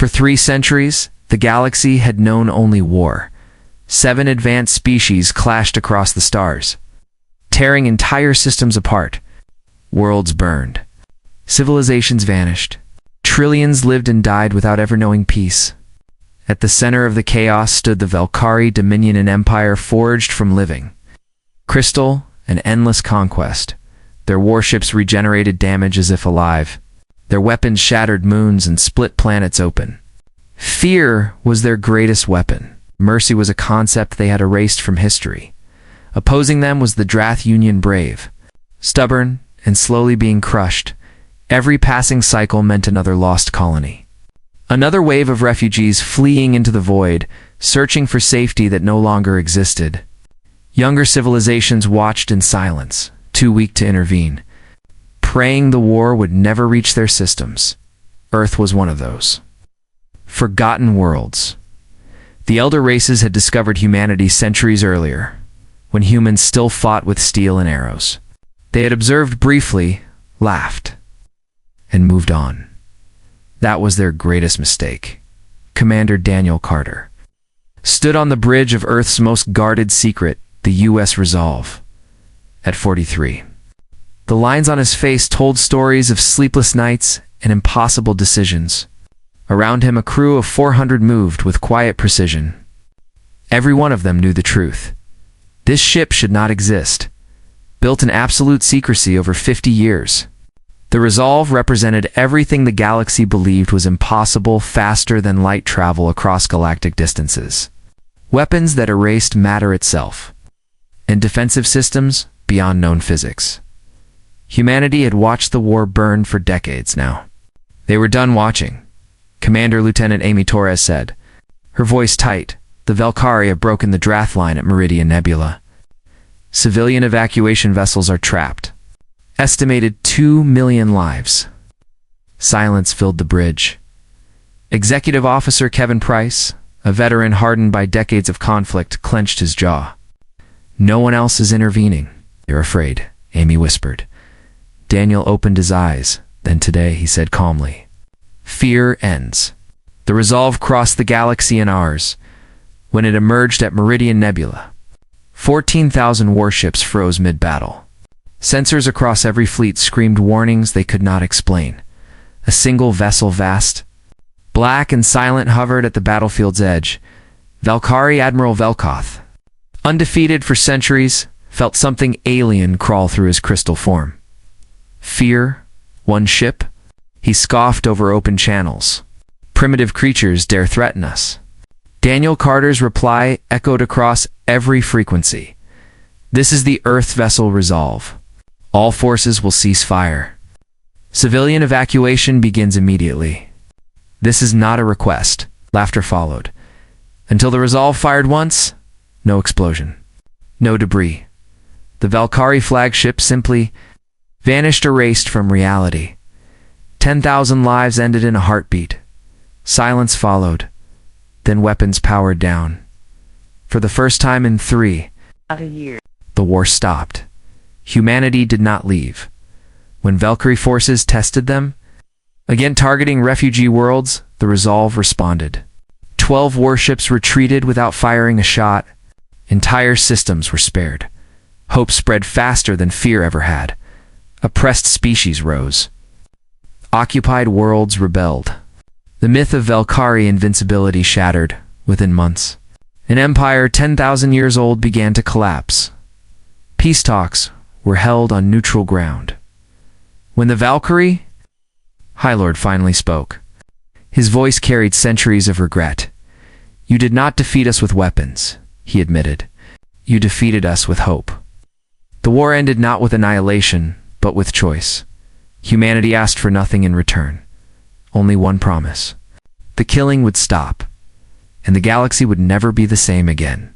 For 3 centuries, the galaxy had known only war. 7 advanced species clashed across the stars, tearing entire systems apart. Worlds burned. Civilizations vanished. Trillions lived and died without ever knowing peace. At the center of the chaos stood the Valkyrie dominion, an empire forged from living crystal and endless conquest. Their warships regenerated damage as if alive. Their weapons shattered moons and split planets open. Fear was their greatest weapon. Mercy was a concept they had erased from history. Opposing them was the Drath Union brave, stubborn and slowly being crushed. Every passing cycle meant another lost colony. Another wave of refugees fleeing into the void, searching for safety that no longer existed. Younger civilizations watched in silence, too weak to intervene, praying the war would never reach their systems. Earth was one of those. Forgotten worlds. The elder races had discovered humanity centuries earlier, when humans still fought with steel and arrows. They had observed briefly, laughed, and moved on. That was their greatest mistake. Commander Daniel Carter stood on the bridge of Earth's most guarded secret, the U.S. Resolve, at 43. The lines on his face told stories of sleepless nights and impossible decisions. Around him, a crew of 400 moved with quiet precision. Every one of them knew the truth. This ship should not exist. Built in absolute secrecy over 50 years. The Resolve represented everything the galaxy believed was impossible, faster than light travel across galactic distances. Weapons that erased matter itself. And defensive systems beyond known physics. Humanity had watched the war burn for decades now. They were done watching, Commander Lieutenant Amy Torres said, her voice tight. The Valkyrie have broken the Drath line at Meridian Nebula. Civilian evacuation vessels are trapped. Estimated 2 million lives. Silence filled the bridge. Executive Officer Kevin Price, a veteran hardened by decades of conflict, clenched his jaw. No one else is intervening. They're afraid, Amy whispered. Daniel opened his eyes. Then today, he said calmly, fear ends. The Resolve crossed the galaxy and ours. When it emerged at Meridian Nebula, 14,000 warships froze mid-battle. Sensors across every fleet screamed warnings they could not explain. A single vessel, vast, black and silent, hovered at the battlefield's edge. Valkyrie Admiral Velkoth, undefeated for centuries, felt something alien crawl through his crystal form. Fear? One ship? He scoffed over open channels. Primitive creatures dare threaten us. Daniel Carter's reply echoed across every frequency. This is the Earth vessel Resolve. All forces will cease fire. Civilian evacuation begins immediately. This is not a request. Laughter followed. Until the Resolve fired once, no explosion. No debris. The Valkyrie flagship simply vanished, erased from reality. 10,000 lives ended in a heartbeat. Silence followed. Then weapons powered down. For the first time in 3 years, the war stopped. Humanity did not leave. When Valkyrie forces tested them, again targeting refugee worlds, the Resolve responded. 12 warships retreated without firing a shot. Entire systems were spared. Hope spread faster than fear ever had. Oppressed species rose. Occupied worlds rebelled. The myth of Valkyrie invincibility shattered within months. An empire 10,000 years old began to collapse. Peace talks were held on neutral ground. When the Valkyrie, High Lord, finally spoke, his voice carried centuries of regret. You did not defeat us with weapons, he admitted. You defeated us with hope. The war ended not with annihilation, but with choice. Humanity asked for nothing in return. Only one promise. The killing would stop, and the galaxy would never be the same again.